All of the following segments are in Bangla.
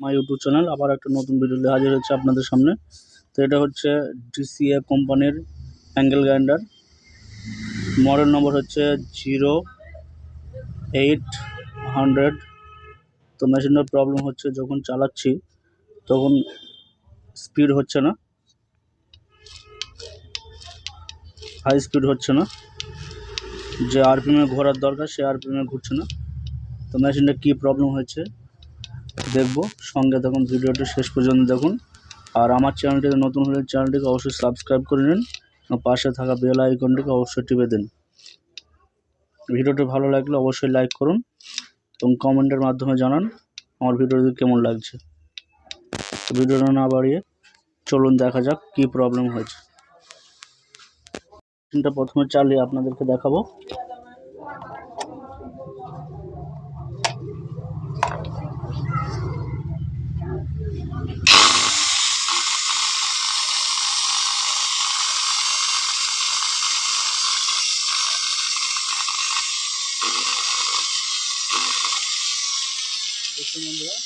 My YouTube channel. আবার একটা নতুন ভিডিও নিয়ে হাজির হচ্ছে আপনাদের সামনে। তো এটা হচ্ছে DCA কোম্পানির অ্যাঙ্গেল গ্রাইন্ডার, মডেল নম্বর হচ্ছে 0800। তো মেশিনের প্রবলেম হচ্ছে যখন চালাচ্ছি তখন স্পিড হচ্ছে না, হাই স্পিড হচ্ছে না, যে আরপিএমে ঘোরার দরকার সে আরপিএমে ঘুরছে না। তো মেশিনটা কী প্রবলেম হয়েছে দেখব, সঙ্গে দেখুন, ভিডিওটি শেষ পর্যন্ত দেখুন। আর আমার চ্যানেলটিতে নতুন হলে চ্যানেলটিকে অবশ্যই সাবস্ক্রাইব করে নিন, পাশে থাকা বেল আইকনটিকে অবশ্যই টিপে দিন। ভিডিওটি ভালো লাগলে অবশ্যই লাইক করুন এবং কমেন্টের মাধ্যমে জানান আমার ভিডিওটি কেমন লাগছে। তো ভিডিওটা না বাড়িয়ে চলুন দেখা যাক কী প্রবলেম হয়েছে। মেশিনটা প্রথমে চালিয়ে আপনাদেরকে দেখাবো। দেখুন বন্ধুরা,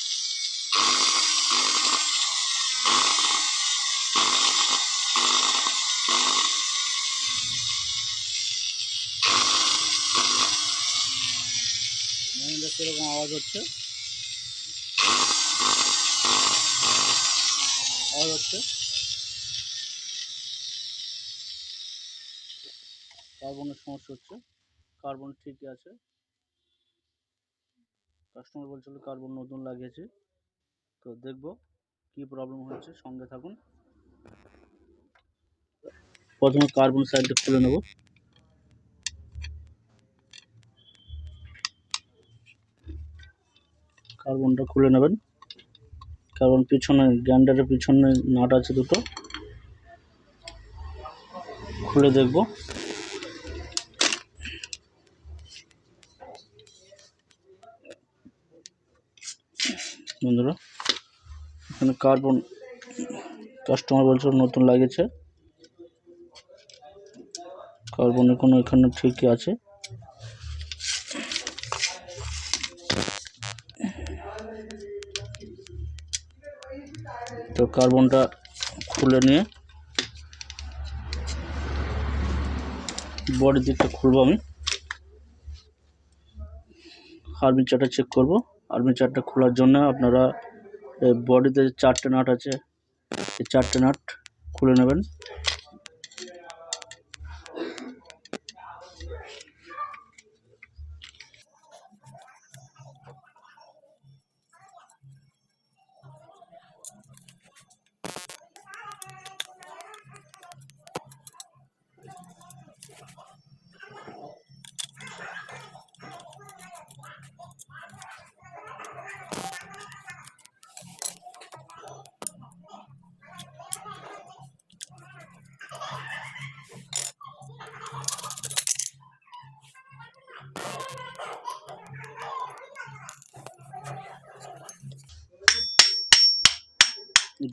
মেশিনটা কীরকম আওয়াজ হচ্ছে, কার্বনের সমস্যা হচ্ছে। কার্বন ঠিকই আছে, কাস্টমার বলছিল কার্বন নতুন লাগিয়েছে। তো দেখব কি প্রবলেম হচ্ছে, সঙ্গে থাকুন। প্রথমে কার্বন সাইডটা খুলে নেব। কার্বনটা খুলে নেবেন, কারণ পিছনে গ্রাইন্ডারের পিছনে নাট আছে দুটো, খুলে দেখব। বন্ধুরা, এখানে কার্বন কাস্টমার বলছিল নতুন লাগিয়েছে, কার্বন এখানে ঠিকই আছে। তো কার্বনটা খুলে নিয়ে বডির দিকটা খুলবো আমি, আর্মিচারটা চেক করব। আর্মিচারটা খোলার জন্য আপনারা বডিতে 4টে নাট আছে, এই 4টে নাট খুলে নেবেন।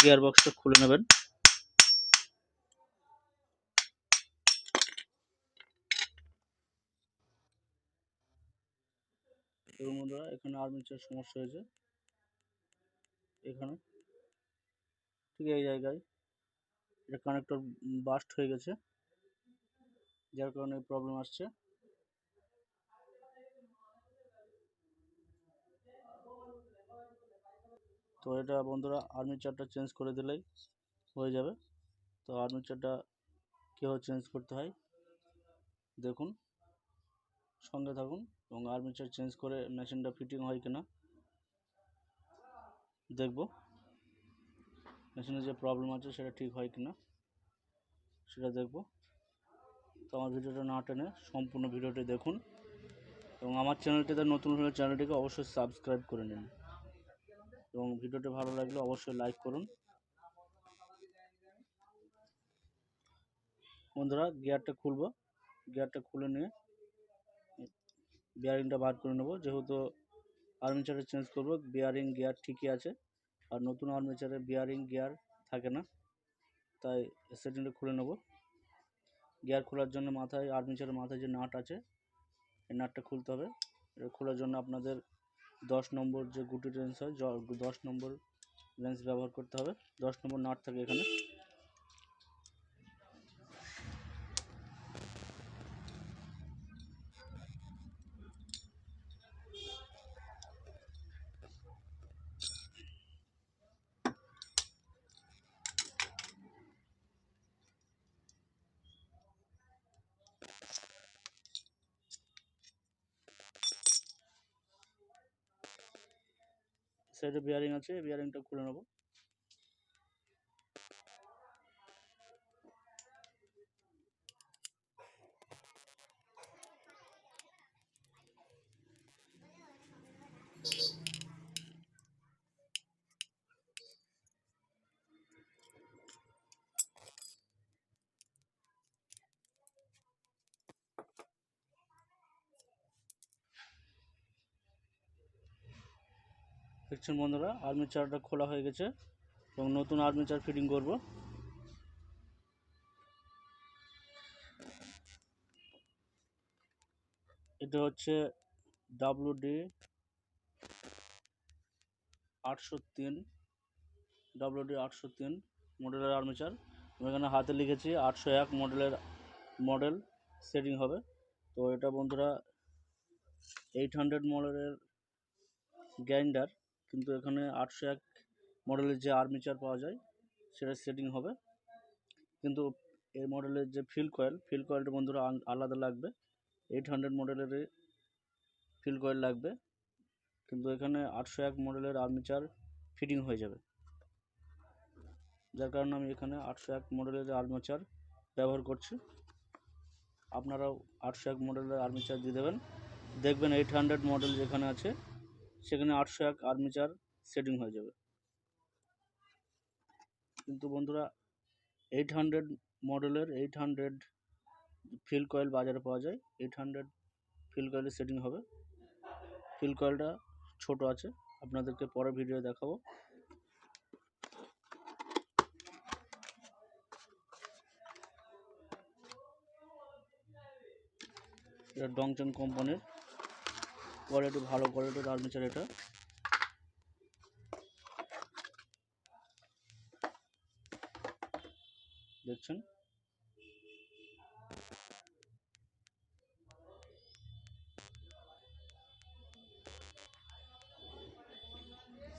গিয়ার বক্সটা খুলে নেবেন। এবং বন্ধুরা, এখানে আর্মেচার সমস্যা হয়েছে, এখানে ঠিক এই জায়গায় এটা কানেক্টর বাস্ট হয়ে গেছে, যার কারণে প্রবলেম আসছে। তো এটা বন্ধুরা আর্মেচারটা চেঞ্জ করে দিলেই হয়ে যাবে। তো আর্মেচারটা কীভাবে চেঞ্জ করতে হয় দেখুন, সঙ্গে থাকুন এবং আর্মেচার চেঞ্জ করে মেশিনটা ফিটিং হয় কিনা দেখব, মেশিনে যে প্রবলেম আছে সেটা ঠিক হয় কিনা সেটা দেখব। তো আমার ভিডিওটা না টেনে সম্পূর্ণ ভিডিওটি দেখুন এবং আমার চ্যানেলটিতে নতুন হলে চ্যানেলটিকে অবশ্যই সাবস্ক্রাইব করে নিন এবং ভিডিওটি ভালো লাগলে অবশ্যই লাইক করুন। বন্ধুরা, গিয়ারটা খুলবো, গিয়ারটা খুলে নিয়ে বিয়ারিংটা বার করে নেব। যেহেতু আর্মেচারে চেঞ্জ করব, বিয়ারিং গিয়ার ঠিকই আছে, আর নতুন আর্মেচারে বিয়ারিং গিয়ার থাকে না, তাই সেটিংটা খুলে নেব। গিয়ার খোলার জন্য মাথায়, আর্মেচারের মাথায় যে নাট আছে এই নাটটা খুলতে হবে। এটা খোলার জন্য আপনাদের 10 নম্বর যে গুটি রেঞ্জ হয়, 10 নম্বর রেঞ্জ ব্যবহার করতে হবে। 10 নম্বর নাট থাকে এখানে। সাইডে বিয়ারিং আছে, বিয়ারিংটা খুলে নেব। দেখছেন বন্ধুরা, আর্মিচারটা খোলা হয়ে গেছে এবং নতুন আর্মিচার ফিটিং করব। এটা হচ্ছে WD 803 মডেলের আর্মিচার। এখানে হাতে লিখেছি 801 মডেল সেটিং হবে। তো এটা বন্ধুরা 800 মডেলের গ্রাইন্ডার, কিন্তু এখানে 801 মডেলের যে আর্মিচার পাওয়া যায় সেটা সেটিং হবে। কিন্তু এই মডেলের যে ফিল কয়েলটা বন্ধুরা আলাদা লাগবে। 800 মডেলের ফিল কয়েল লাগবে, কিন্তু এখানে 801 মডেলের আর্মিচার ফিটিং হয়ে যাবে। যার কারণে আমি এখানে 801 মডেলের আর্মিচার ব্যবহার করছি। আপনারাও 801 মডেলের আর্মিচার দিয়ে দেবেন। দেখবেন 800 মডেল যেখানে আছে সেখানে 801 আর্মিচার সেটিং হয়ে যাবে। কিন্তু বন্ধুরা 800 মডেলের 800 ফিল কয়েল বাজারে পাওয়া যায়। 800 ফিল কয়েলের সেটিং হবে। ফিল কয়েলটা ছোট আছে, আপনাদেরকে পরে ভিডিও দেখাবো। এটা ডংচন কোম্পানির কোয়ালিটি, ভালো কোয়ালিটির আর্মিচার। এটা দেখছেন,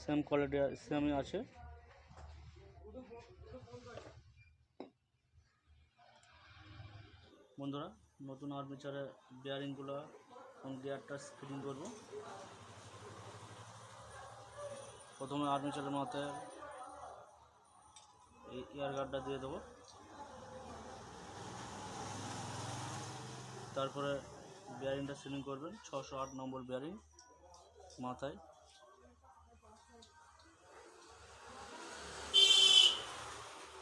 সেম কোয়ালিটি সেমই আছে। বন্ধুরা, নতুন আর্মিচারের বেয়ারিংগুলো এবং গিয়ারটা ফিটিং করব। প্রথমে আর্মিচারের মাথায় এই এয়ার গার্ডটা দিয়ে দেবো, তারপরে বেয়ারিংটা সিলিং করবেন 608 নম্বর বেয়ারিং মাথায়।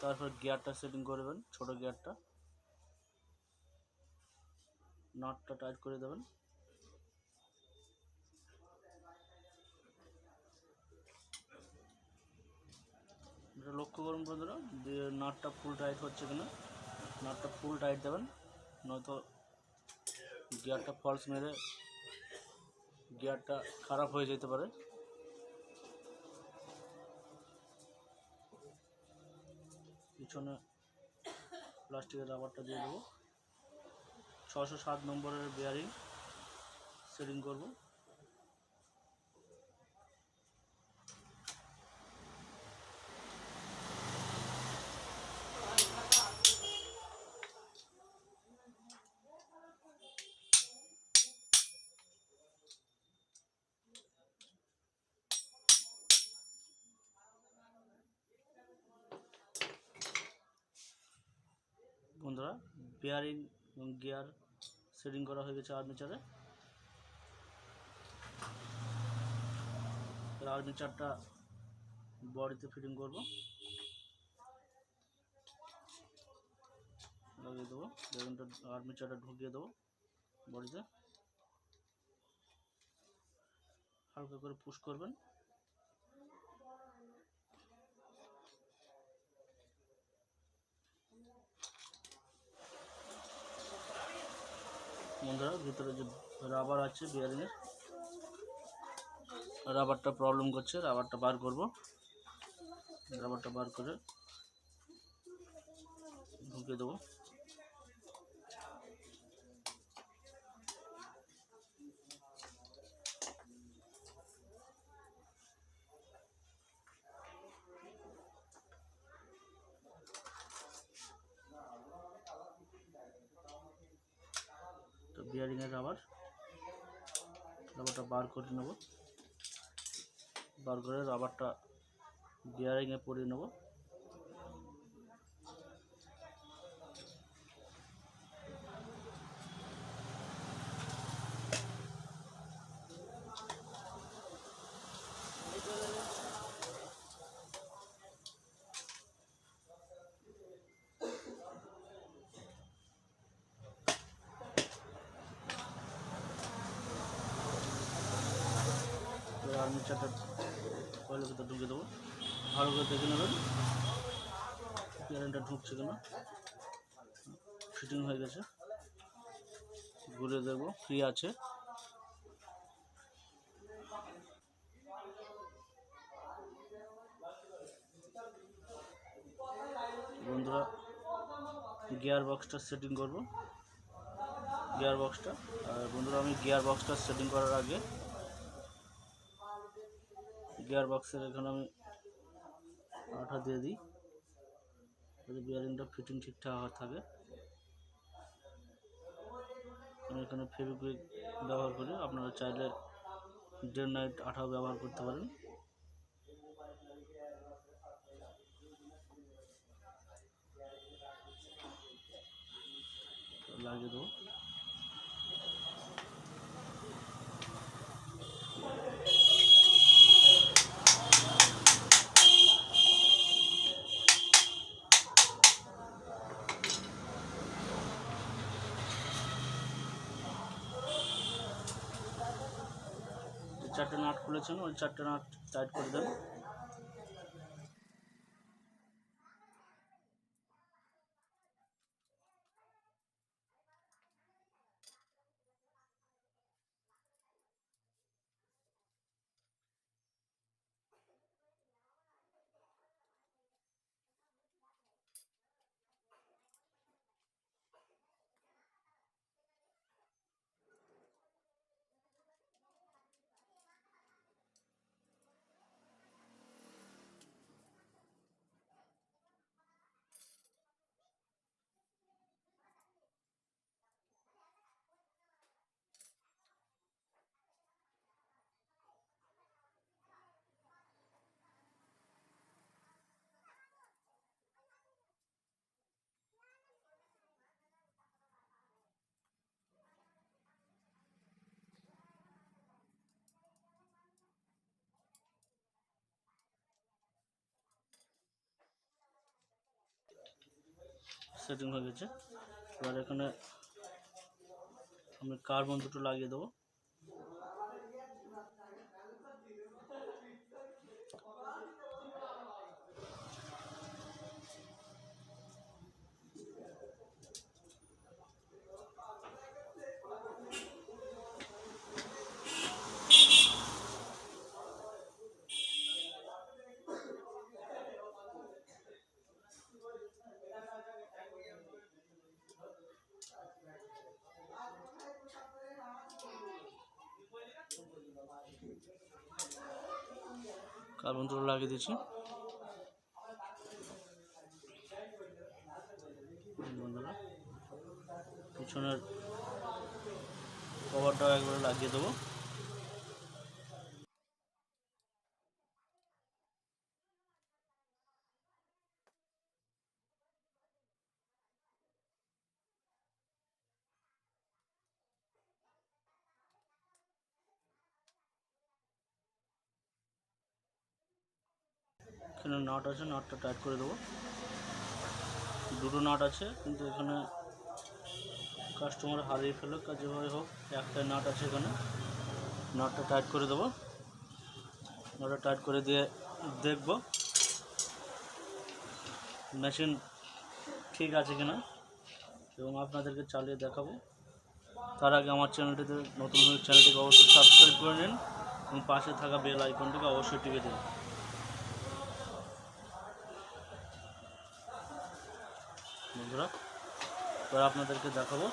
তারপর গিয়ারটা সেটিং করবেন, ছোট গিয়ারটা, নাটটা টাইট করে দেবেন। এটা লক্ষ্য করুন বন্ধুরা, দিয়ে নাটটা ফুল টাইট হচ্ছে কিনা। নাটটা ফুল টাইট দেবেন, নয়তো গিয়ারটা ফলস মেরে গিয়ারটা খারাপ হয়ে যেতে পারে। পিছনে প্লাস্টিকের রাবারটা দিয়ে দেবো। 607 নম্বরের বেয়ারিং সেটিং করব। বন্ধুরা, বেয়ারিং এবং গিয়ার সেটিং করা হয়ে গেছে আর্মিচারে। আর্মিচারটা বডিতে ফিটিং করব, লাগিয়ে দেবো। বেলুনটা আর্মিচারটা ঢুকিয়ে দেবো বডিতে, হালকা করে পুশ করবেন। বন্ধুরা, ভিতরে যে রাবার আছে বিয়ারিংয়ের, রাবারটা প্রবলেম করছে, রাবারটা বার করব। রাবারটা বার করে ঢুকিয়ে দেবো। তো বিয়ারিংয়ের রাবারটা বার করে নেব। বার করে রাবারটা বিয়ারিংয়ে পরিয়ে নেব। আর্মেচারটা কয়েলের ভিতরে ঢুকিয়ে দেবো। ভালো করে দেখে নেবেন বিয়ারিংটা ঢুকছে কিনা। ফিটিং হয়ে গেছে, ঘুরে দেখবো ফ্রি আছে। বন্ধুরা গিয়ার বক্সটা সেটিং করব। গিয়ার বক্সটা বন্ধুরা আমি গিয়ার বক্সটা সেটিং করার আগে গিয়ার বক্সের এখানে আমি আঠা দিয়ে দিই যাতে বিয়ারিংটা ফিটিং ঠিকঠাক থাকে। আমি এখানে ফেভিকুইক ব্যবহার করি, আপনারা চাইলে ডে নাইট আঠাও ব্যবহার করতে পারেন। লাগিয়ে দেবো। চারটে নাট খুলেছেন, ওই চারটে নাট টাইট করে দেন। সেটিং হয়ে গেছে। এবার এখানে আমি কার্বন দুটো লাগিয়ে দেবো। কার্বন দুটো লাগিয়ে দিয়েছি। বন্ধুরা পিছনের কভারটাও একবারে লাগিয়ে দেবো। এখানে নাট আছে, নাটটা টাইট করে দেবো। দুটো নাট আছে কিন্তু এখানে কাস্টমার হারিয়ে ফেলে, যেভাবে হোক একটাই নাট আছে এখানে। নাটটা টাইট করে দেবো। নাটটা টাইট করে দিয়ে দেখব মেশিন ঠিক আছে কিনা এবং আপনাদেরকে চালিয়ে দেখাবো। তার আগে আমার চ্যানেলটিতে নতুন হয়ে চ্যানেলটিকে অবশ্যই সাবস্ক্রাইব করে নিন এবং পাশে থাকা বেল আইকনটিকে অবশ্যই টিপে দিন। বন্ধুরা, এবার আপনাদেরকে দেখাবো।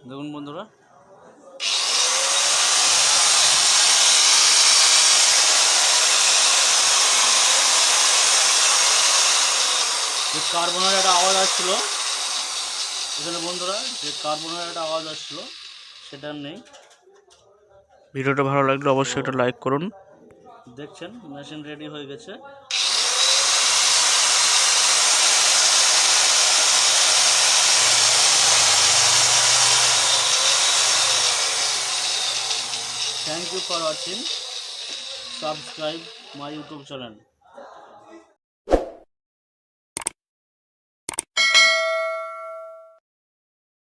দেখুন বন্ধুরা, যে কার্বনের একটা আওয়াজ আসছিল এখানে বন্ধুরা, যে কার্বনের একটা আওয়াজ আসছিল সেটা নেই। ভিডিওটা ভালো লাগলে অবশ্যই একটা লাইক করুন। দেখছেন মেশিন রেডি হয়ে গেছে। Thank you for watching. Subscribe my YouTube channel.